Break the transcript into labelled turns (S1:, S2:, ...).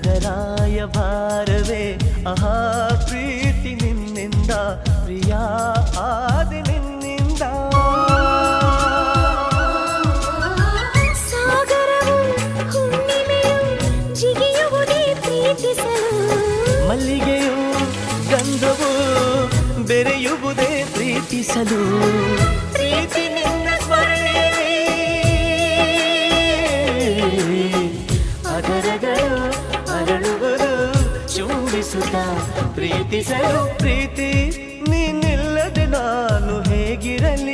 S1: ನಗರಾಯ ಭಾರವೇ ಆಹಾ ಪ್ರೀತಿ ನಿನ್ನಿಂದ ಪ್ರಿಯ ಆದಿ ನಿನ್ನಿಂದ
S2: ಸಾಗರವು ಹುಣ್ಣಿಮೆಯು ಜಿಗಿಯುವುದೇ ಪ್ರೀತಿಸಲು
S1: ಮಲ್ಲಿಗೆಯು ಗಂಧವು ಬೆರೆಯುವುದೇ ಪ್ರೀತಿಸಲು ಪ್ರೀತಿ ನಿನ್ನ ಸ್ಮರಣೆಯಲ್ಲಿ ಅದರಗಳು ಅರಳುವುದು ಚುಂಬಿಸುತ್ತ ಪ್ರೀತಿಸಲು ಪ್ರೀತಿ ನೀನಿಲ್ಲದೆ ನಾನು ಹೇಗಿರಲಿ